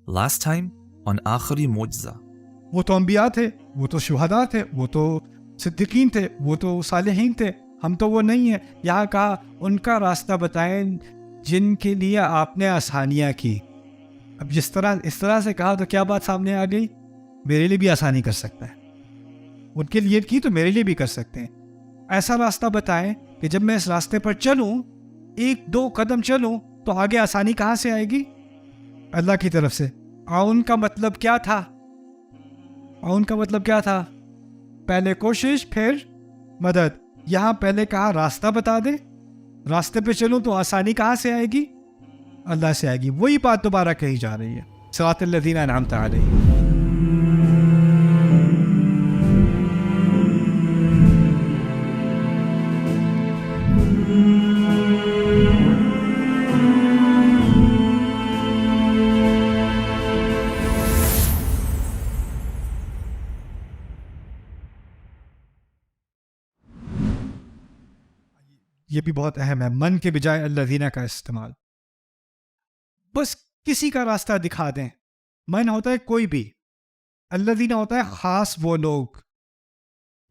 Last time on آخری معجزہ. وہ تو انبیاء تھے، وہ تو شہداء تھے، وہ تو صدیقین تھے، وہ تو صالحین تھے، ہم تو وہ نہیں ہیں. یہاں کہا ان کا راستہ بتائیں جن کے لیے آپ نے آسانیاں کی. اب اس طرح سے کہا تو کیا بات سامنے آ گئی؟ میرے لیے بھی آسانی کر سکتا ہے، ان کے لیے کی تو میرے لیے بھی کر سکتے ہیں. ایسا راستہ بتائیں کہ جب میں اس راستے پر چلوں، ایک دو قدم چلوں تو آگے آسانی کہاں سے آئے گی؟ اللہ کی طرف سے. ان کا مطلب کیا تھا؟ پہلے کوشش پھر مدد. یہاں پہلے کہا راستہ بتا دے، راستے پہ چلوں تو آسانی کہاں سے آئے گی؟ اللہ سے آئے گی. وہی بات دوبارہ کہی جا رہی ہے، صراط الذین انعمت علیہم. یہ بھی بہت اہم ہے، من کے بجائے الذین کا استعمال. بس کسی کا راستہ دکھا دیں. من ہوتا ہے کوئی بھی، الذین ہوتا ہے خاص وہ لوگ.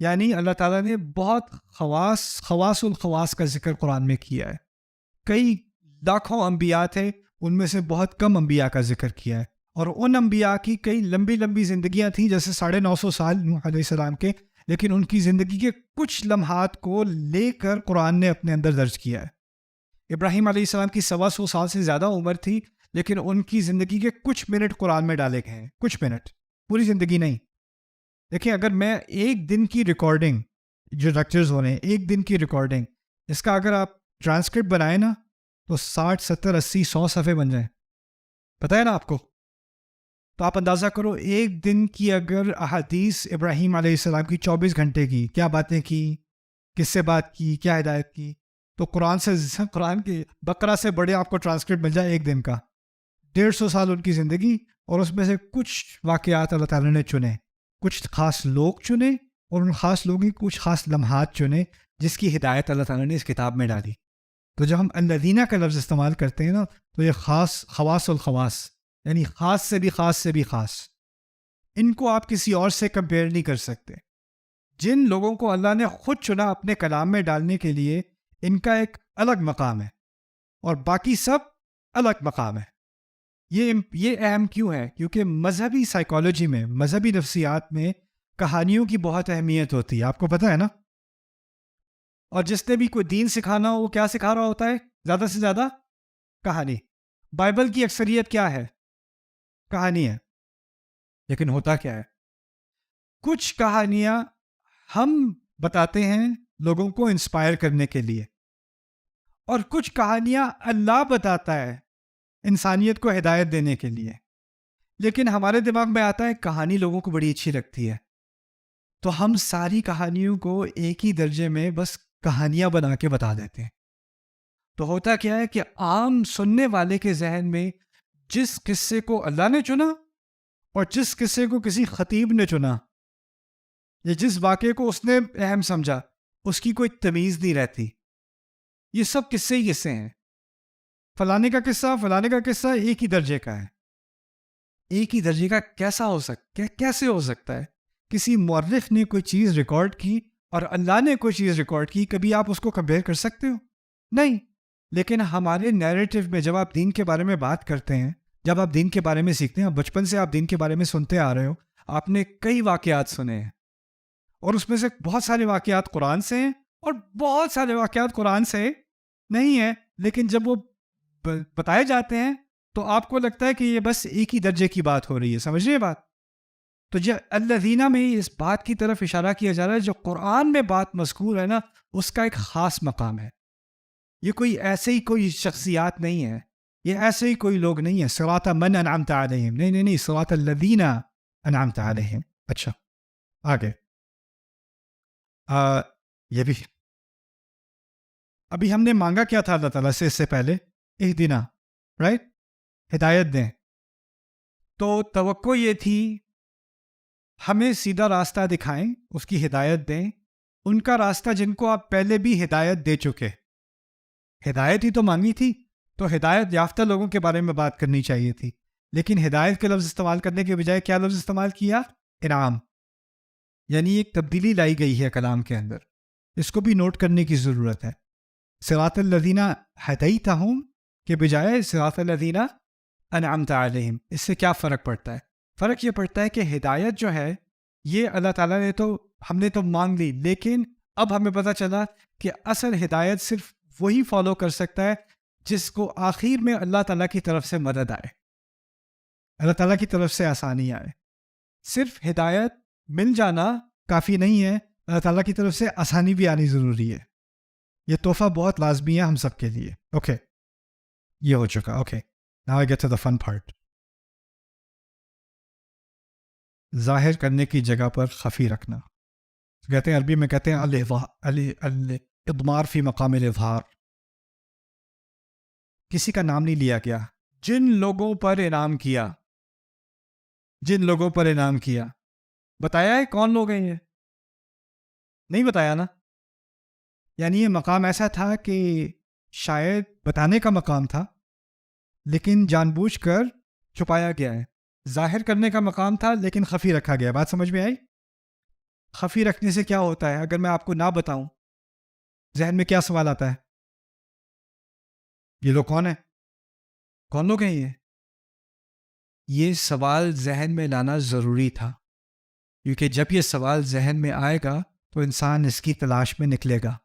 یعنی اللہ تعالیٰ نے بہت خواص الخواص کا ذکر قرآن میں کیا ہے. کئی لاکھوں انبیاء تھے، ان میں سے بہت کم انبیاء کا ذکر کیا ہے. اور ان انبیاء کی کئی لمبی زندگیاں تھیں، جیسے 950 سال نوح علیہ السلام کے، لیکن ان کی زندگی کے کچھ لمحات کو لے کر قرآن نے اپنے اندر درج کیا ہے. ابراہیم علیہ السلام کی 125 سال سے زیادہ عمر تھی، لیکن ان کی زندگی کے کچھ منٹ قرآن میں ڈالے گئے ہیں. کچھ منٹ، پوری زندگی نہیں. دیکھیں، اگر میں ایک دن کی ریکارڈنگ، جو لیکچرز ہو رہے ہیں ایک دن کی ریکارڈنگ، اس کا اگر آپ ٹرانسکرپٹ بنائیں نا تو 60 70 80 100 صفحے بن جائیں. پتہ ہے نا آپ کو؟ تو آپ اندازہ کرو، ایک دن کی اگر احادیث ابراہیم علیہ السلام کی 24 گھنٹے کی کیا باتیں کی، کس سے بات کی، کیا ہدایت کی، تو قرآن کے بقرہ سے بڑے آپ کو ٹرانسکرپٹ مل جائے ایک دن کا. 150 سال ان کی زندگی، اور اس میں سے کچھ واقعات اللہ تعالیٰ نے چنے، کچھ خاص لوگ چنے، اور ان خاص لوگوں کی کچھ خاص لمحات چنے جس کی ہدایت اللہ تعالیٰ نے اس کتاب میں ڈالی. تو جب ہم الذین کا لفظ استعمال کرتے ہیں نا، تو یہ خواص الخواص، یعنی خاص سے بھی خاص. ان کو آپ کسی اور سے کمپیئر نہیں کر سکتے. جن لوگوں کو اللہ نے خود چنا اپنے کلام میں ڈالنے کے لیے، ان کا ایک الگ مقام ہے، اور باقی سب الگ مقام ہے. یہ اہم کیوں ہے؟ کیونکہ مذہبی سائیکالوجی میں، مذہبی نفسیات میں کہانیوں کی بہت اہمیت ہوتی ہے. آپ کو پتہ ہے نا؟ اور جس نے بھی کوئی دین سکھانا ہو، وہ کیا سکھا رہا ہوتا ہے؟ زیادہ سے زیادہ کہانی. بائبل کی اکثریت کیا ہے؟ کہانی ہے. لیکن ہوتا کیا ہے؟ کچھ کہانیاں ہم بتاتے ہیں لوگوں کو انسپائر کرنے کے لیے، اور کچھ کہانیاں اللہ بتاتا ہے انسانیت کو ہدایت دینے کے لیے. لیکن ہمارے دماغ میں آتا ہے کہانی لوگوں کو بڑی اچھی لگتی ہے، تو ہم ساری کہانیوں کو ایک ہی درجے میں بس کہانیاں بنا کے بتا دیتے ہیں. تو ہوتا کیا ہے کہ عام سننے والے کے ذہن میں جس قصے کو اللہ نے چنا، اور جس قصے کو کسی خطیب نے چنا، یا جس واقعے کو اس نے اہم سمجھا، اس کی کوئی تمیز نہیں رہتی. یہ سب قصے ہی قصے ہیں. فلانے کا قصہ ایک ہی درجے کا ہے. ایک ہی درجے کا کیسے ہو سکتا ہے؟ کسی مورخ نے کوئی چیز ریکارڈ کی اور اللہ نے کوئی چیز ریکارڈ کی، کبھی آپ اس کو کمپیئر کر سکتے ہو؟ نہیں. لیکن ہمارے نیریٹو میں جب آپ دین کے بارے میں بات کرتے ہیں، جب آپ دین کے بارے میں سیکھتے ہیں، بچپن سے آپ دین کے بارے میں سنتے آ رہے ہو، آپ نے کئی واقعات سنے ہیں، اور اس میں سے بہت سارے واقعات قرآن سے ہیں، اور بہت سارے واقعات قرآن سے نہیں ہیں. لیکن جب وہ بتائے جاتے ہیں تو آپ کو لگتا ہے کہ یہ بس ایک ہی درجے کی بات ہو رہی ہے. سمجھ رہے بات؟ تو جو الذین میں اس بات کی طرف اشارہ کیا جا رہا ہے، جو قرآن میں بات مذکور ہے نا، اس کا ایک خاص مقام ہے. یہ کوئی ایسے ہی کوئی شخصیات نہیں ہے، یہ ایسے ہی کوئی لوگ نہیں ہیں. صراط من انعمت علیہم، نہیں، صراط الذین انعمت علیہم. اچھا، آگے یہ بھی ابھی ہم نے مانگا کیا تھا اللہ تعالیٰ سے اس سے پہلے؟ اہدنا، رائٹ، ہدایت دیں. تو توقع یہ تھی ہمیں سیدھا راستہ دکھائیں، اس کی ہدایت دیں. ان کا راستہ جن کو آپ پہلے بھی ہدایت دے چکے. ہدایت ہی تو مانگی تھی، تو ہدایت یافتہ لوگوں کے بارے میں بات کرنی چاہیے تھی. لیکن ہدایت کے لفظ استعمال کرنے کے بجائے کیا لفظ استعمال کیا؟ انعام. یعنی ایک تبدیلی لائی گئی ہے کلام کے اندر. اس کو بھی نوٹ کرنے کی ضرورت ہے. صراط الذین ہدیتہم کے بجائے صراط الذین انعمت علیہم. اس سے کیا فرق پڑتا ہے؟ فرق یہ پڑتا ہے کہ ہدایت جو ہے یہ اللہ تعالیٰ نے تو ہم نے تو مانگ لی، لیکن اب ہمیں پتہ چلا کہ اصل ہدایت صرف وہی فالو کر سکتا ہے جس کو آخر میں اللہ تعالیٰ کی طرف سے مدد آئے، اللہ تعالیٰ کی طرف سے آسانی آئے. صرف ہدایت مل جانا کافی نہیں ہے، اللہ تعالیٰ کی طرف سے آسانی بھی آنی ضروری ہے. یہ تحفہ بہت لازمی ہے ہم سب کے لیے. اوکے یہ ہو چکا. Okay now I get to the fun part. ظاہر کرنے کی جگہ پر خفی رکھنا. کہتے ہیں عربی میں کہتے ہیں الاضمار فی مقام الاظہار. کسی کا نام نہیں لیا گیا. جن لوگوں پر انعام کیا، جن لوگوں پر انعام کیا. بتایا ہے کون لوگ ہیں؟ یہ نہیں بتایا نا. یعنی یہ مقام ایسا تھا کہ شاید بتانے کا مقام تھا لیکن جان بوجھ کر چھپایا گیا ہے. ظاہر کرنے کا مقام تھا لیکن خفی رکھا گیا. بات سمجھ میں آئی؟ خفی رکھنے سے کیا ہوتا ہے؟ اگر میں آپ کو نہ بتاؤں ذہن میں کیا سوال آتا ہے؟ یہ لوگ کون ہیں؟ کون لوگ ہیں یہ سوال ذہن میں لانا ضروری تھا، کیونکہ جب یہ سوال ذہن میں آئے گا تو انسان اس کی تلاش میں نکلے گا.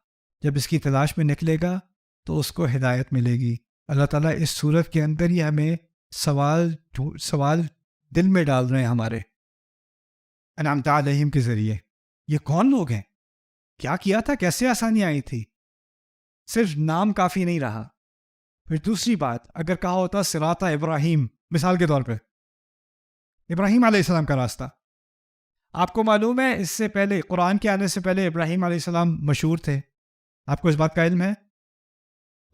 جب اس کی تلاش میں نکلے گا تو اس کو ہدایت ملے گی. اللہ تعالیٰ اس صورت کے اندر ہی ہمیں سوال دل میں ڈال رہے ہیں ہمارے انعمت علیہم کے ذریعے. یہ کون لوگ ہیں؟ کیا کیا تھا؟ کیسے آسانی آئی تھی؟ صرف نام کافی نہیں رہا. پھر دوسری بات، اگر کہا ہوتا صراط ابراہیم، مثال کے طور پہ ابراہیم علیہ السلام کا راستہ. آپ کو معلوم ہے اس سے پہلے، قرآن کے آنے سے پہلے ابراہیم علیہ السلام مشہور تھے. آپ کو اس بات کا علم ہے؟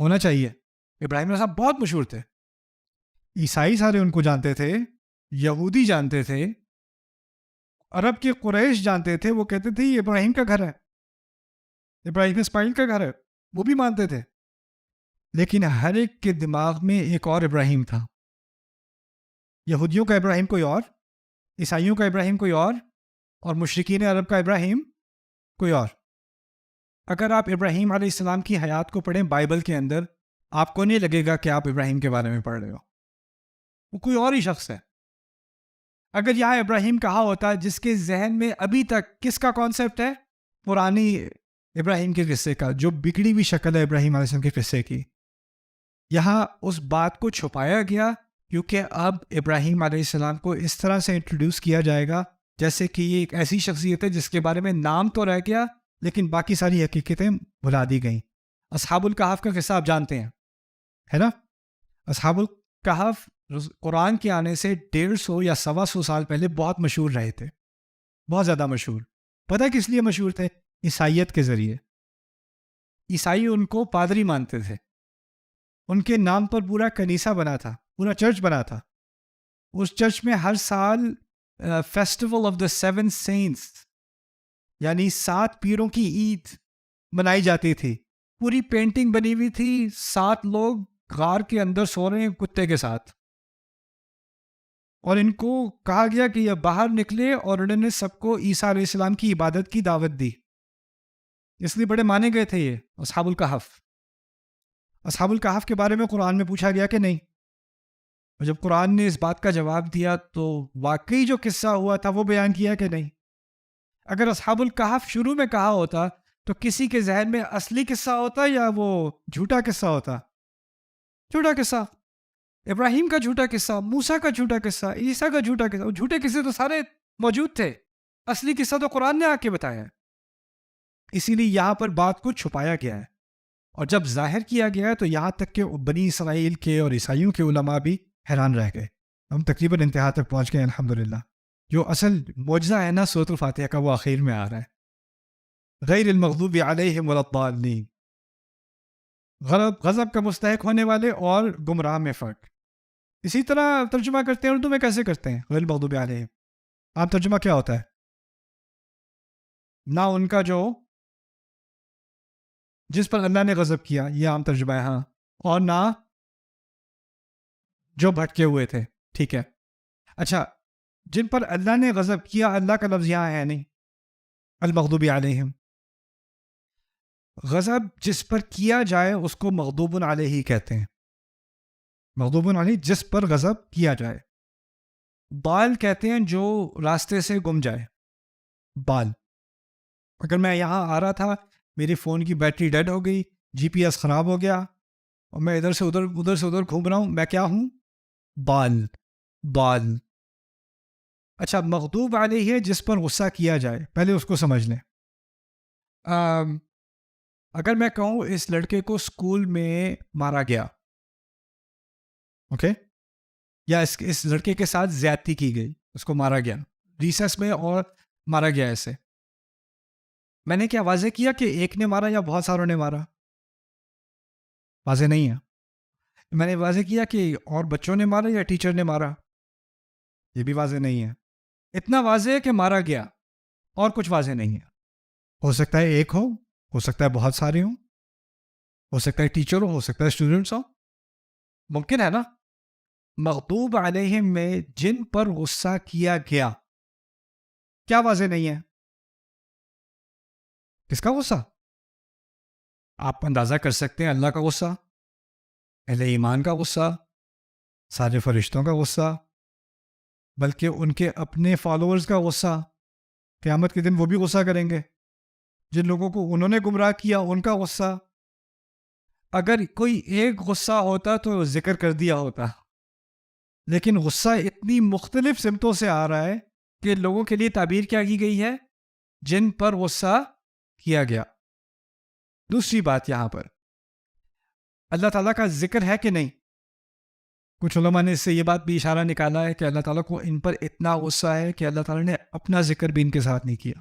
ہونا چاہیے. ابراہیم علیہ السلام بہت مشہور تھے. عیسائی سارے ان کو جانتے تھے، یہودی جانتے تھے، عرب کے قریش جانتے تھے. وہ کہتے تھے یہ ابراہیم کا گھر ہے، ابراہیم اسماعیل کا گھر ہے، وہ بھی مانتے تھے. لیکن ہر ایک کے دماغ میں ایک اور ابراہیم تھا. یہودیوں کا ابراہیم کوئی اور، عیسائیوں کا ابراہیم کوئی اور مشرکین عرب کا ابراہیم کوئی اور. اگر آپ ابراہیم علیہ السلام کی حیات کو پڑھیں بائبل کے اندر، آپ کو نہیں لگے گا کہ آپ ابراہیم کے بارے میں پڑھ رہے ہو. وہ کوئی اور ہی شخص ہے. اگر یہاں ابراہیم کہا ہوتا جس کے ذہن میں ابھی تک کس کا کانسیپٹ ہے؟ پرانی ابراہیم کے قصے کا، جو بگڑی ہوئی شکل ہے ابراہیم علیہ السلام کے قصے کی. یہاں اس بات کو چھپایا گیا کیونکہ اب ابراہیم علیہ السلام کو اس طرح سے انٹروڈیوس کیا جائے گا جیسے کہ یہ ایک ایسی شخصیت ہے جس کے بارے میں نام تو رہ گیا لیکن باقی ساری حقیقتیں بھلا دی گئیں. اصحاب الکہف کا قصہ آپ جانتے ہیں، ہے نا؟ اصحاب الکہف قرآن کے آنے سے 150 یا 125 سال پہلے بہت مشہور رہے تھے، بہت زیادہ مشہور. پتہ کس لیے مشہور تھے؟ عیسائیت کے ذریعے. عیسائی ان کو پادری مانتے تھے. ان کے نام پر پورا کنیسہ بنا تھا، پورا چرچ بنا تھا. اس چرچ میں ہر سال فیسٹیول آف دا 7 سینٹس یعنی 7 پیروں کی عید منائی جاتی تھی. پوری پینٹنگ بنی ہوئی تھی، 7 لوگ غار کے اندر سو رہے ہیں کتے کے ساتھ، اور ان کو کہا گیا کہ یہ باہر نکلے اور انہوں نے سب کو عیسیٰ علیہ السلام کی عبادت کی دعوت دی. اس لیے بڑے مانے گئے تھے یہ اصحاب الکہف. اصحاب الکہف کے بارے میں قرآن میں پوچھا گیا کہ نہیں؟ اور جب قرآن نے اس بات کا جواب دیا تو واقعی جو قصہ ہوا تھا وہ بیان کیا کہ نہیں؟ اگر اصحاب الکہف شروع میں کہا ہوتا تو کسی کے ذہن میں اصلی قصہ ہوتا یا وہ جھوٹا قصہ ہوتا؟ جھوٹا قصہ. ابراہیم کا جھوٹا قصہ، موسیٰ کا جھوٹا قصہ، عیسیٰ کا جھوٹا قصہ. جھوٹے قصے تو سارے موجود تھے، اصلی قصہ تو قرآن نے آ کے بتایا ہے. اسی لیے یہاں پر بات کو چھپایا گیا ہے، اور جب ظاہر کیا گیا ہے تو یہاں تک کہ بنی اسرائیل کے اور عیسائیوں کے علماء بھی حیران رہ گئے. ہم تقریباً انتہا تک پہنچ گئے الحمدللہ. جو اصل معجزہ ہے نا سورۃ الفاتحہ کا، وہ آخر میں آ رہا ہے. غیر المغضوب علیہم ولا الضالین، غضب کا مستحق ہونے والے اور گمراہ میں فرق. اسی طرح ترجمہ کرتے ہیں اردو میں کیسے کرتے ہیں؟ غیر المغضوب علیہم عام ترجمہ کیا ہوتا ہے؟ نہ ان کا جو جس پر اللہ نے غضب کیا، یہ عام ترجمہ ہے. ہاں، اور نہ جو بھٹکے ہوئے تھے. ٹھیک ہے. اچھا, جن پر اللہ نے غضب کیا, اللہ کا لفظ یہاں ہے نہیں, المغضوب علیہم. غضب جس پر کیا جائے اس کو مغضوب علیہ کہتے ہیں. مغضوب علیہ جس پر غضب کیا جائے. بال کہتے ہیں جو راستے سے گم جائے, بال. اگر میں یہاں آ رہا تھا, میری فون کی بیٹری ڈیڈ ہو گئی, جی پی ایس خراب ہو گیا, اور میں ادھر سے ادھر گھوم رہا ہوں, میں کیا ہوں؟ بال. بال. اچھا, مغضوب علیہ ہے جس پر غصہ کیا جائے, پہلے اس کو سمجھ لیں. اگر میں کہوں اس لڑکے کو اسکول میں مارا گیا, اوکے, یا اس لڑکے کے ساتھ زیادتی کی گئی, اس کو مارا گیا ریسس میں اور مارا گیا ایسے, میں نے کیا واضح کیا کہ ایک نے مارا یا بہت ساروں نے مارا؟ واضح نہیں ہے. میں نے واضح کیا کہ اور بچوں نے مارا یا ٹیچر نے مارا؟ یہ بھی واضح نہیں ہے. اتنا واضح ہے کہ مارا گیا, اور کچھ واضح نہیں ہے. ہو سکتا ہے ایک ہو سکتا ہے بہت سارے ہوں, ہو سکتا ہے ٹیچر ہو سکتا ہے اسٹوڈنٹس ہوں, ممکن ہے نا. مغضوب علیہم میں جن پر غصہ کیا گیا, کیا واضح نہیں ہے؟ کس کا غصہ؟ آپ اندازہ کر سکتے ہیں, اللہ کا غصہ, اہل ایمان کا غصہ, سارے فرشتوں کا غصہ, بلکہ ان کے اپنے فالوورز کا غصہ. قیامت کے دن وہ بھی غصہ کریں گے, جن لوگوں کو انہوں نے گمراہ کیا ان کا غصہ. اگر کوئی ایک غصہ ہوتا تو ذکر کر دیا ہوتا, لیکن غصہ اتنی مختلف سمتوں سے آ رہا ہے کہ لوگوں کے لیے تعبیر کیا کی گئی ہے؟ جن پر غصہ کیا گیا. دوسری بات, یہاں پر اللہ تعالیٰ کا ذکر ہے کہ نہیں؟ کچھ علماء نے اس سے یہ بات بھی اشارہ نکالا ہے کہ اللہ تعالیٰ کو ان پر اتنا غصہ ہے کہ اللہ تعالیٰ نے اپنا ذکر بھی ان کے ساتھ نہیں کیا.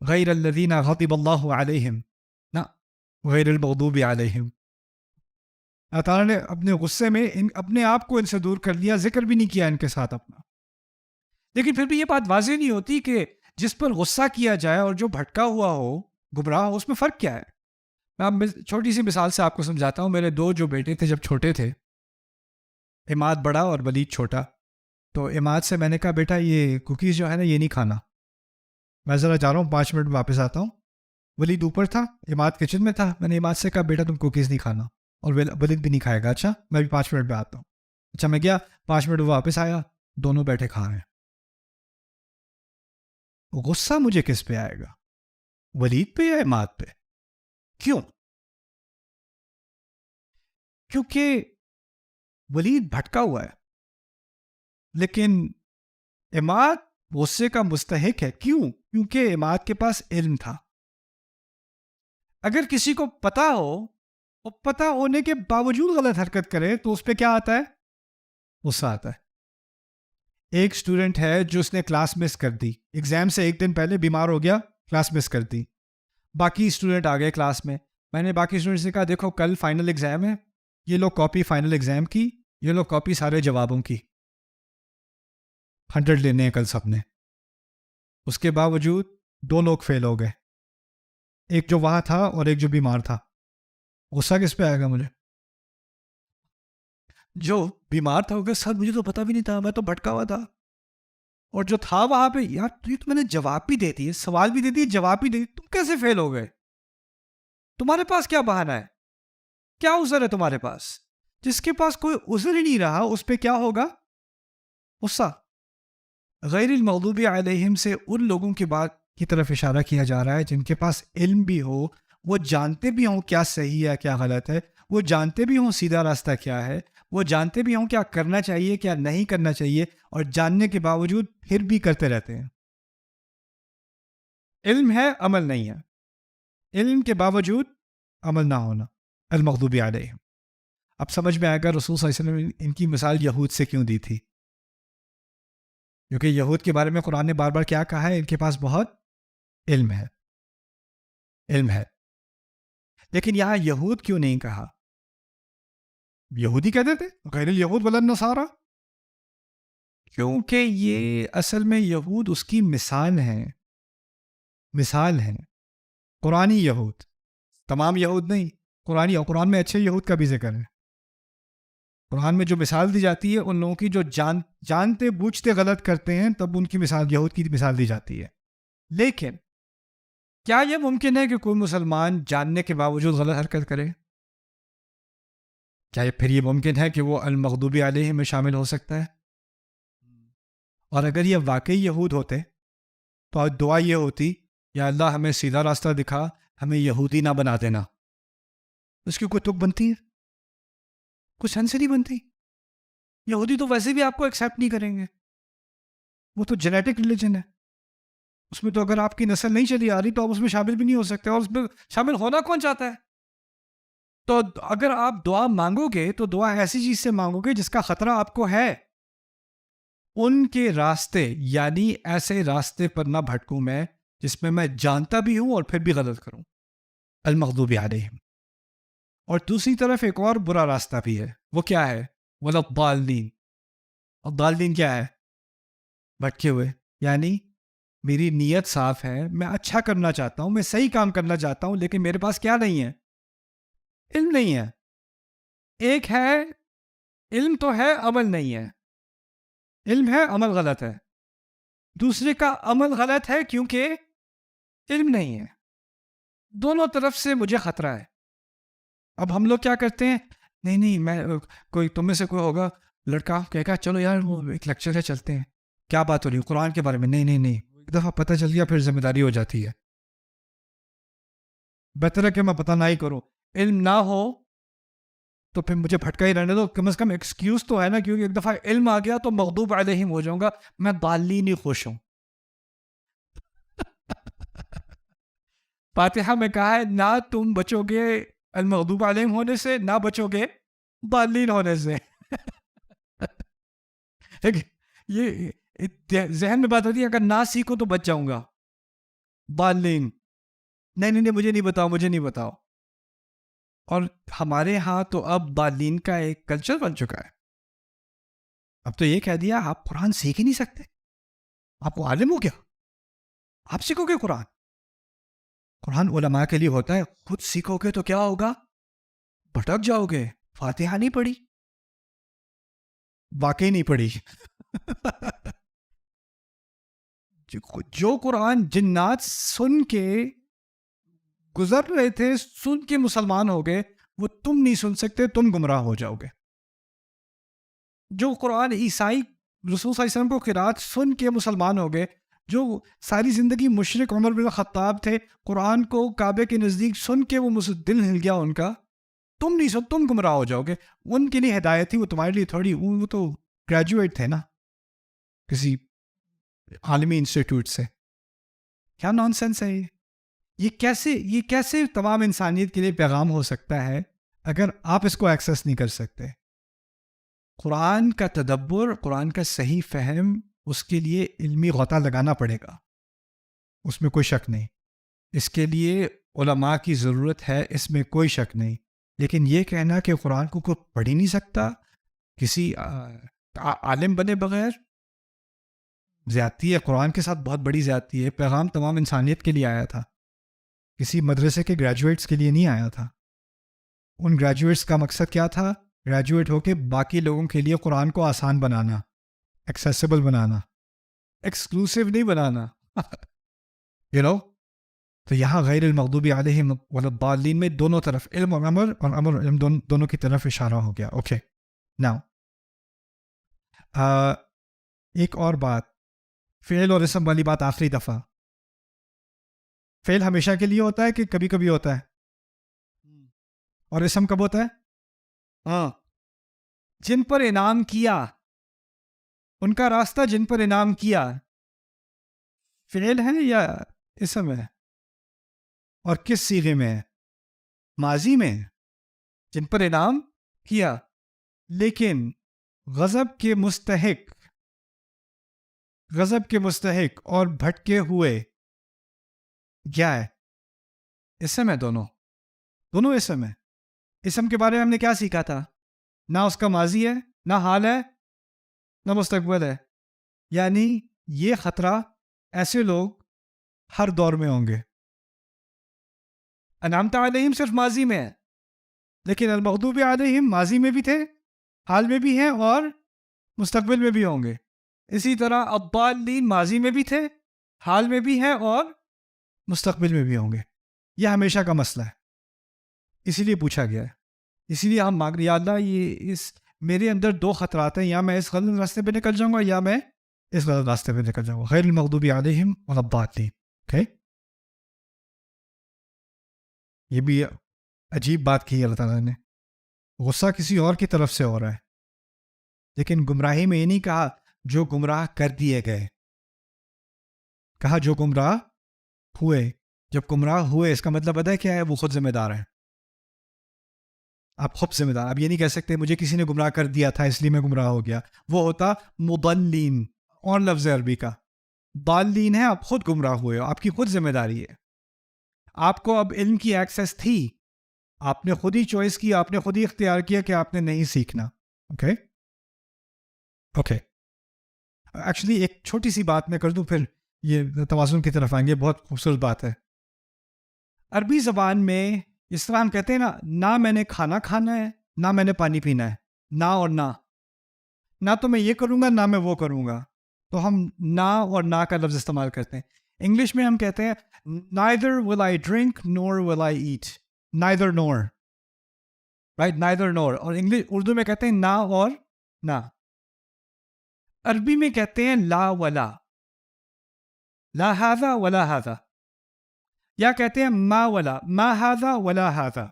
غیر الذین غضب اللہ علیہم, نہ غیر المغضوب علیہم. اللہ تعالیٰ نے اپنے غصے میں اپنے آپ کو ان سے دور کر لیا, ذکر بھی نہیں کیا ان کے ساتھ اپنا. لیکن پھر بھی یہ بات واضح نہیں ہوتی کہ جس پر غصہ کیا جائے اور جو بھٹکا ہوا ہو, گمراہ ہو, اس میں فرق کیا ہے؟ میں اب چھوٹی سی مثال سے آپ کو سمجھاتا ہوں. میرے دو جو بیٹے تھے جب چھوٹے تھے, عماد بڑا اور ولید چھوٹا, تو عماد سے میں نے کہا بیٹا یہ کوکیز جو ہے نا یہ نہیں کھانا, میں ذرا جا رہا ہوں 5 منٹ میں واپس آتا ہوں. ولید اوپر تھا, عماد کچن میں تھا. میں نے عماد سے کہا بیٹا تم کوکیز نہیں کھانا, اور ولید بھی نہیں کھائے گا. اچھا میں بھی 5 منٹ میں آتا ہوں. اچھا میں گیا, 5 منٹ واپس آیا, دونوں بیٹھے کھا رہے ہیں. غصہ مجھے کس پہ آئے گا؟ ولید پہ یا عماد پہ؟ کیوں؟ کیونکہ ولید بھٹکا ہوا ہے, لیکن عماد غصے کا مستحق ہے. کیوں؟ کیونکہ عماد کے پاس علم تھا. اگر کسی کو پتا ہو اور پتا ہونے کے باوجود غلط حرکت کرے تو اس پہ کیا آتا ہے؟ غصہ آتا ہے. ایک اسٹوڈنٹ ہے جو اس نے کلاس مس کر دی, ایگزام سے ایک دن پہلے بیمار ہو گیا, کلاس مس کر دی. باقی اسٹوڈنٹ آ گئے کلاس میں, میں نے باقی اسٹوڈنٹ سے کہا دیکھو کل فائنل ایگزام ہے, یہ لوگ کاپی فائنل ایگزام کی, یہ لوگ کاپی سارے جوابوں کی, 100 لینے ہیں کل سب نے. اس کے باوجود 2 لوگ فیل ہو گئے, ایک جو وہاں تھا اور ایک جو بیمار تھا. غصہ کس پہ آئے گا مجھے؟ جو بیمار تھا ہوگا سر مجھے تو پتا بھی نہیں تھا, میں تو بھٹکا ہوا تھا. اور جو تھا وہاں پہ, یار تو میں نے جواب بھی دے دیے, سوال بھی دے دیے, جواب بھی دے دیے, تم کیسے فیل ہو گئے؟ تمہارے پاس کیا بہانہ ہے؟ کیا عذر ہے تمہارے پاس؟ جس کے پاس کوئی عذر ہی نہیں رہا اس پہ کیا ہوگا؟ غصہ. غیر المغضوب علیہم سے ان لوگوں کی بات کی طرف اشارہ کیا جا رہا ہے جن کے پاس علم بھی ہو, وہ جانتے بھی ہوں کیا صحیح ہے کیا غلط ہے, وہ جانتے بھی ہوں سیدھا راستہ کیا ہے, وہ جانتے بھی ہوں کیا کرنا چاہیے کیا نہیں کرنا چاہیے, اور جاننے کے باوجود پھر بھی کرتے رہتے ہیں. علم ہے عمل نہیں ہے, علم کے باوجود عمل نہ ہونا. المغضوب علیہم. اب سمجھ میں آئے گا رسول صلی اللہ علیہ وسلم ان کی مثال یہود سے کیوں دی تھی, کیونکہ یہود کے بارے میں قرآن نے بار بار کیا کہا ہے؟ ان کے پاس بہت علم ہے, علم ہے. لیکن یہاں یہود کیوں نہیں کہا؟ یہودی کہتے تھے غیر الیہود ولا النصارى, کیونکہ یہ اصل میں یہود اس کی مثال ہے, مثال ہے. قرآنی یہود, تمام یہود نہیں, قرآن میں اچھے یہود کا بھی ذکر ہے. قرآن میں جو مثال دی جاتی ہے ان لوگوں کی جو جانتے بوجھتے غلط کرتے ہیں، تب ان کی مثال یہود کی مثال دی جاتی ہے. لیکن کیا یہ ممکن ہے کہ کوئی مسلمان جاننے کے باوجود غلط حرکت کرے؟ کیا پھر یہ ممکن ہے کہ وہ المغضوب علیہم میں شامل ہو سکتا ہے؟ اور اگر یہ واقعی یہود ہوتے تو دعا یہ ہوتی، یا اللہ ہمیں سیدھا راستہ دکھا، ہمیں یہودی نہ بنا دینا. اس کی کوئی تک بنتی ہے؟ کچھ سینس نہیں بنتی. یہودی تو ویسے بھی آپ کو ایکسیپٹ نہیں کریں گے، وہ تو جینیٹک ریلیجن ہے. اس میں تو اگر آپ کی نسل نہیں چلی آ رہی تو آپ اس میں شامل بھی نہیں ہو سکتے، اور اس میں شامل ہونا کون چاہتا ہے؟ تو اگر آپ دعا مانگو گے تو دعا ایسی چیز سے مانگو گے جس کا خطرہ آپ کو ہے. ان کے راستے، یعنی ایسے راستے پر نہ بھٹکوں میں جس میں جانتا بھی ہوں اور پھر بھی غلط کروں، المغضوب علیہم. اور دوسری طرف ایک اور برا راستہ بھی ہے، وہ کیا ہے؟ ولا الضالین. اور ضالین کیا ہے؟ بھٹکے ہوئے. یعنی میری نیت صاف ہے، میں اچھا کرنا چاہتا ہوں، میں صحیح کام کرنا چاہتا ہوں، لیکن میرے پاس کیا نہیں ہے؟ علم نہیں ہے. ایک ہے علم تو ہے، عمل نہیں ہے. علم ہے، عمل غلط ہے. دوسرے کا عمل غلط ہے کیونکہ علم نہیں ہے. دونوں طرف سے مجھے خطرہ ہے. اب ہم لوگ کیا کرتے ہیں؟ نہیں میں کوئی تم میں سے کوئی ہوگا لڑکا کہے گا چلو یار وہ ایک لیکچر ہے چلتے ہیں. کیا بات ہو رہی ہے؟ قرآن کے بارے میں. نہیں ایک دفعہ پتہ چل گیا پھر ذمہ داری ہو جاتی ہے. بہتر ہے کہ میں پتہ نہ ہی کروں. علم نہ ہو تو پھر مجھے بھٹکا ہی رہنے دو، کم از کم ایکسکیوز تو ہے نا، کیونکہ ایک دفعہ علم آ گیا تو مغضوب علیہم ہو جاؤں گا. میں ضالین ہی خوش ہوں. فاتحہ میں کہا ہے نہ تم بچو گے المغضوب علیہم ہونے سے، نہ بچو گے ضالین ہونے سے. یہ ذہن میں بات ہوتی ہے، اگر نہ سیکھو تو بچ جاؤں گا. ضالین نہیں مجھے نہیں بتاؤ. اور ہمارے ہاں تو اب ضالین کا ایک کلچر بن چکا ہے. اب تو یہ کہہ دیا آپ قرآن سیکھ ہی نہیں سکتے، آپ کو عالم ہو گیا، آپ سیکھو گے قرآن. قرآن علماء کے لیے ہوتا ہے، خود سیکھو گے تو کیا ہوگا؟ بھٹک جاؤ گے. فاتحہ نہیں پڑھی، واقعی نہیں پڑھی. جو قرآن جنات سن کے گزر رہے تھے، سن کے مسلمان ہو گئے، وہ تم نہیں سن سکتے، تم گمراہ ہو جاؤ گے. جو قرآن عیسائی رسول صلی اللہ علیہ وسلم کو قرات سن کے مسلمان ہو گئے، جو ساری زندگی مشرک عمر بن خطاب تھے، قرآن کو کعبے کے نزدیک سن کے وہ دل ہل گیا ان کا، تم نہیں سن، تم گمراہ ہو جاؤ گے. ان کے لیے ہدایت تھی، وہ تمہارے لیے تھوڑی. وہ تو گریجویٹ تھے نا کسی عالمی انسٹیٹیوٹ سے. کیا نان سینس ہے یہ؟ یہ کیسے تمام انسانیت کے لیے پیغام ہو سکتا ہے اگر آپ اس کو ایکسیس نہیں کر سکتے؟ قرآن کا تدبر، قرآن کا صحیح فہم، اس کے لیے علمی غوطہ لگانا پڑے گا، اس میں کوئی شک نہیں. اس کے لیے علماء کی ضرورت ہے، اس میں کوئی شک نہیں. لیکن یہ کہنا کہ قرآن کو کوئی پڑھ ہی نہیں سکتا کسی عالم بنے بغیر، زیادتی ہے. قرآن کے ساتھ بہت بڑی زیادتی ہے. پیغام تمام انسانیت کے لیے آیا تھا، کسی مدرسے کے گریجویٹس کے لیے نہیں آیا تھا. ان گریجویٹس کا مقصد کیا تھا؟ گریجویٹ ہو کے باقی لوگوں کے لیے قرآن کو آسان بنانا، ایکسیسیبل بنانا، ایکسکلوسیو نہیں بنانا. تو یہاں غیر المغضوب علیہم ولا الضالین میں دونوں طرف علم اور عمل، اور عمل اور علم دونوں کی طرف اشارہ ہو گیا. اوکے ناؤ ایک اور بات، فعل اور اسم والی بات آخری دفعہ. فعل ہمیشہ کے لیے ہوتا ہے کہ کبھی کبھی ہوتا ہے؟ اور اسم کب ہوتا ہے؟ ہاں، جن پر انعام کیا، ان کا راستہ جن پر انعام کیا، فعل ہے یا اسم ہے؟ اور کس صیغے میں ہے؟ ماضی میں، جن پر انعام کیا. لیکن غضب کے مستحق اور بھٹکے ہوئے کیا ہے؟ اسم ہے. دونوں اسم ہے. اسم کے بارے میں ہم نے کیا سیکھا تھا؟ نہ اس کا ماضی ہے، نہ حال ہے، نہ مستقبل ہے. یعنی یہ خطرہ ایسے لوگ ہر دور میں ہوں گے. انعمت علیہم صرف ماضی میں ہے، لیکن المغضوب علیہم ماضی میں بھی تھے، حال میں بھی ہیں اور مستقبل میں بھی ہوں گے. اسی طرح الضالین ماضی میں بھی تھے، حال میں بھی ہیں اور مستقبل میں بھی ہوں گے. یہ ہمیشہ کا مسئلہ ہے، اسی لیے پوچھا گیا ہے. اسی لیے ہم مانگ رہے یا اللہ یہ میرے اندر دو خطرات ہیں، یا میں اس غلط راستے پہ نکل جاؤں گا یا میں اس غلط راستے پہ نکل جاؤں گا. غیر المغضوب علیہم ولا الضالین. اوکے، یہ بھی عجیب بات کی اللہ تعالیٰ نے. غصہ کسی اور کی طرف سے ہو رہا ہے، لیکن گمراہی میں یہ نہیں کہا جو گمراہ کر دیے گئے، کہا جو گمراہ ہوئے. جب گمراہ ہوئے اس کا مطلب پتہ ہے کیا ہے؟ وہ خود ذمہ دار ہیں. آپ خود ذمہ دار. آپ یہ نہیں کہہ سکتے مجھے کسی نے گمراہ کر دیا تھا اس لیے میں گمراہ ہو گیا. وہ ہوتا مضلین، اور لفظ عربی کا. ضالین ہے، آپ خود گمراہ ہوئے ہو، آپ کی خود ذمہ داری ہے. آپ کو اب علم کی ایکسیس تھی، آپ نے خود ہی چوائس کی، آپ نے خود ہی اختیار کیا کہ آپ نے نہیں سیکھنا. Okay okay. ایکچولی ایک چھوٹی سی بات میں کر دوں پھر یہ توازن کی طرف آئیں گے. بہت خوبصورت بات ہے. عربی زبان میں اس طرح ہم کہتے ہیں نا، نہ میں نے کھانا کھانا ہے نہ میں نے پانی پینا ہے. نہ اور نہ تو میں یہ کروں گا نہ میں وہ کروں گا. تو ہم نہ اور نہ کا لفظ استعمال کرتے ہیں. انگلش میں ہم کہتے ہیں neither will I drink nor will I eat. neither nor, right? neither nor. اور اردو میں کہتے ہیں نہ اور نہ. عربی میں کہتے ہیں لا ولا، لا هذا ولا هذا. یا کہتے ہیں ما ولا، ما هذا ولا هذا.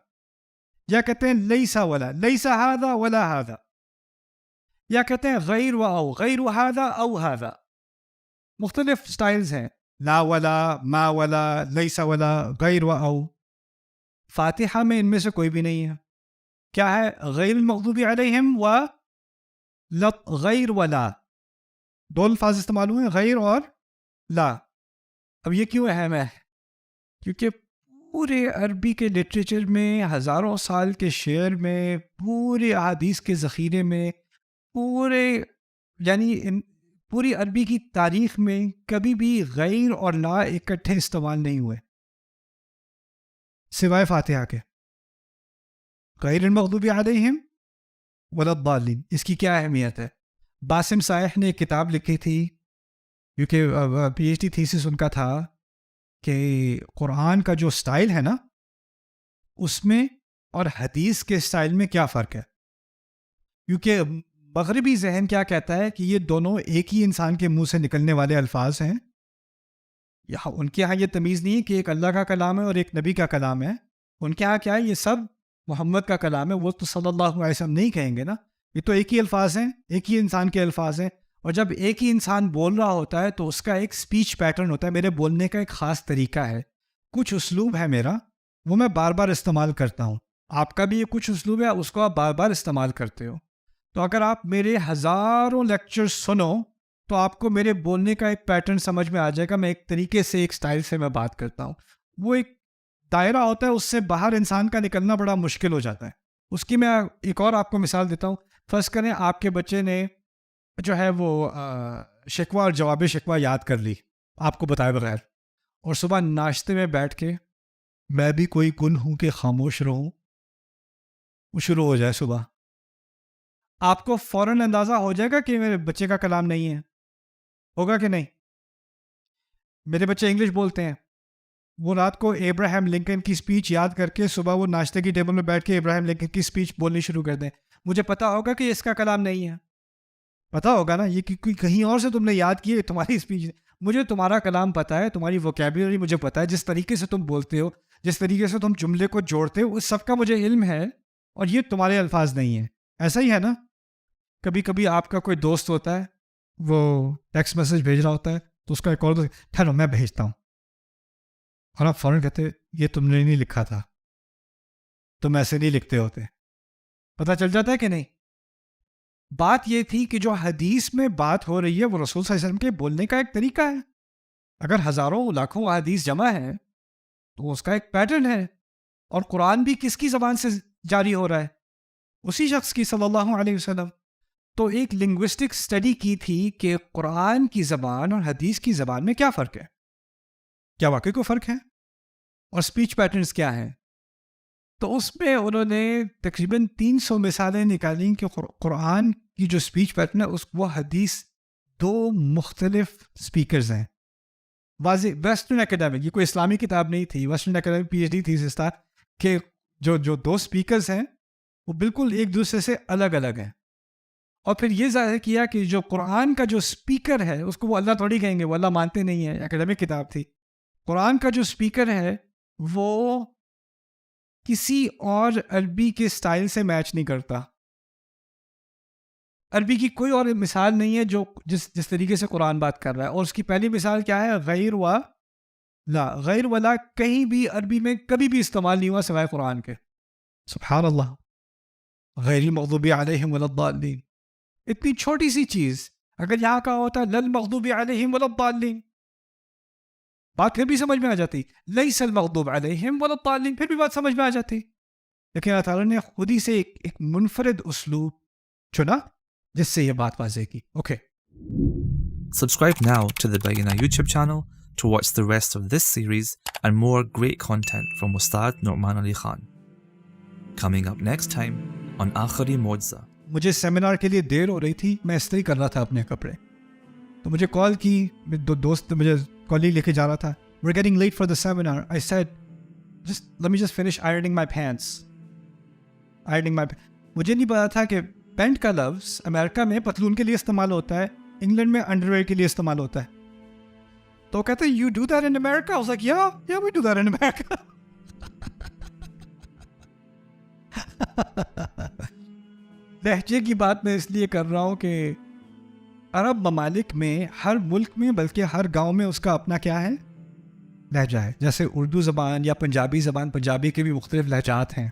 یا کہتے ہیں لیس ولا، لیس هذا ولا هذا. یا کہتے ہیں غیر و او، غیر هذا او هذا. مختلف سٹائلز ہیں، لا ولا، ما ولا، لیس ولا، غیر و او. فاتحہ میں ان میں سے کوئی بھی نہیں ہے. کیا ہے؟ غیر المغضوب علیہم و غیر ولا. دو الفاظ استعمال ہوئے، غیر اور لا. اب یہ کیوں اہم ہے؟ کیونکہ پورے عربی کے لٹریچر میں، ہزاروں سال کے شعر میں، پورے احادیث کے ذخیرے میں، پوری عربی کی تاریخ میں کبھی بھی غیر اور لا اکٹھے استعمال نہیں ہوئے سوائے فاتحہ کے. غیر المغضوب علیہم ولا الضالین. اس کی کیا اہمیت ہے؟ باسم سائح نے ایک کتاب لکھی تھی، کیونکہ پی ایچ ڈی تھیسس ان کا تھا کہ قرآن کا جو سٹائل ہے نا اس میں اور حدیث کے سٹائل میں کیا فرق ہے. کیونکہ مغربی ذہن کیا کہتا ہے کہ یہ دونوں ایک ہی انسان کے منہ سے نکلنے والے الفاظ ہیں. ان کے ہاں یہ تمیز نہیں ہے کہ ایک اللہ کا کلام ہے اور ایک نبی کا کلام ہے. ان کے ہاں کیا ہے؟ یہ سب محمد کا کلام ہے. وہ تو صلی اللہ علیہ وسلم نہیں کہیں گے نا. یہ تو ایک ہی الفاظ ہیں، ایک ہی انسان کے الفاظ ہیں. اور جب ایک ہی انسان بول رہا ہوتا ہے تو اس کا ایک سپیچ پیٹرن ہوتا ہے. میرے بولنے کا ایک خاص طریقہ ہے، کچھ اسلوب ہے میرا، وہ میں بار بار استعمال کرتا ہوں. آپ کا بھی یہ کچھ اسلوب ہے، اس کو آپ بار بار استعمال کرتے ہو. تو اگر آپ میرے ہزاروں لیکچر سنو تو آپ کو میرے بولنے کا ایک پیٹرن سمجھ میں آ جائے گا. میں ایک طریقے سے، ایک سٹائل سے میں بات کرتا ہوں. وہ ایک دائرہ ہوتا ہے، اس سے باہر انسان کا نکلنا بڑا مشکل ہو جاتا ہے. اس کی میں ایک اور آپ کو مثال دیتا ہوں. فرض کریں آپ کے بچے نے جو ہے وہ شکوہ اور جواب شکوہ یاد کر لی آپ کو بتائے بغیر، اور صبح ناشتے میں بیٹھ کے میں بھی کوئی گن ہوں کہ خاموش رہوں وہ شروع ہو جائے صبح. آپ کو فوراً اندازہ ہو جائے گا کہ میرے بچے کا کلام نہیں ہے. ہوگا کہ نہیں؟ میرے بچے انگلش بولتے ہیں، وہ رات کو ابراہیم لنکن کی سپیچ یاد کر کے صبح وہ ناشتے کی ٹیبل میں بیٹھ کے ابراہیم لنکن کی سپیچ بولنی شروع کر دیں. مجھے پتا ہوگا کہ اس کا کلام نہیں ہے. پتا ہوگا نا، یہ کہیں اور سے تم نے یاد کی ہے تمہاری سپیچ. مجھے تمہارا کلام پتا ہے، تمہاری ووکیبلری مجھے پتا ہے، جس طریقے سے تم بولتے ہو، جس طریقے سے تم جملے کو جوڑتے ہو، اس سب کا مجھے علم ہے. اور یہ تمہارے الفاظ نہیں ہیں. ایسا ہی ہے نا. کبھی کبھی آپ کا کوئی دوست ہوتا ہے، وہ ٹیکسٹ میسج بھیج رہا ہوتا ہے تو اس کا ایک اور دوست، ٹھہرو میں بھیجتا ہوں، اور آپ فوراً کہتے یہ تم نے نہیں لکھا تھا، تم ایسے نہیں لکھتے ہوتے. پتہ چل جاتا ہے کہ نہیں؟ بات یہ تھی کہ جو حدیث میں بات ہو رہی ہے وہ رسول صلی اللہ علیہ وسلم کے بولنے کا ایک طریقہ ہے. اگر ہزاروں لاکھوں حدیث جمع ہے تو اس کا ایک پیٹرن ہے. اور قرآن بھی کس کی زبان سے جاری ہو رہا ہے؟ اسی شخص کی، صلی اللہ علیہ وسلم. تو ایک لنگوسٹک اسٹڈی کی تھی کہ قرآن کی زبان اور حدیث کی زبان میں کیا فرق ہے، کیا واقعی کوئی فرق ہے، اور سپیچ پیٹرنز کیا ہیں. تو اس میں انہوں نے تقریباً 300 مثالیں نکالیں کہ قرآن کی جو اسپیچ پیٹرن ہے وہ حدیث 2 مختلف اسپیکرز ہیں. واضح ویسٹرن اکیڈمک، یہ کوئی اسلامی کتاب نہیں تھی، ویسٹرن اکیڈمک PhD تھی اس طرح کہ جو 2 اسپیکرز ہیں وہ بالکل ایک دوسرے سے الگ الگ ہیں. اور پھر یہ ظاہر کیا کہ جو قرآن کا جو اسپیکر ہے اس کو وہ اللہ تھوڑی کہیں گے، وہ اللہ مانتے نہیں ہیں، اکیڈمک کتاب تھی. قرآن کا جو اسپیکر ہے وہ کسی اور عربی کے سٹائل سے میچ نہیں کرتا. عربی کی کوئی اور مثال نہیں ہے جو جس طریقے سے قرآن بات کر رہا ہے. اور اس کی پہلی مثال کیا ہے؟ غیر و لا. غیر ولا کہیں بھی عربی میں کبھی بھی استعمال نہیں ہوا سوائے قرآن کے. سبحان اللہ. غیر المغضوب علیہم ولا الضالین، اتنی چھوٹی سی چیز اگر یہاں کا ہوتا لل مغضوب علیہم ولا الضالین، بات پھر بھی سمجھ میں آ جاتی. لیس المغضوب علیہم ولا الضالین، پھر بھی بات سمجھ میں آ جاتی. لیکن اللہ تعالیٰ نے خود ہی سے ایک منفرد اسلوب چنا جس سے یہ بات واضح کی. Okay. Subscribe now to the Bayyinah YouTube channel to watch the rest of this series and more great content from Ustad Nu'man Ali Khan. Coming up next time on Aakhari Mu'jiza. مجھے seminar کے لیے دیر ہو رہی تھی، میں استری کر رہا تھا اپنے کپڑے، تو مجھے کال کی، دو دوست مجھے کالج لے کے جا رہا تھا. We're getting late for the seminar. I said, let me just finish ironing my pants. مجھے نہیں پتا تھا کہ پینٹ کا لفظ امریکہ میں پتلون کے لیے استعمال ہوتا ہے، انگلینڈ میں انڈر ویئر کے لیے استعمال ہوتا ہے. تو کہتے ہیں you do that in America? I was like, yeah, we do that in America. لہجے کی بات میں اس لیے کر رہا ہوں کہ عرب ممالک میں ہر ملک میں بلکہ ہر گاؤں میں اس کا اپنا کیا ہے؟ لہجہ ہے. جیسے اردو زبان یا پنجابی زبان، پنجابی کے بھی مختلف لہجات ہیں.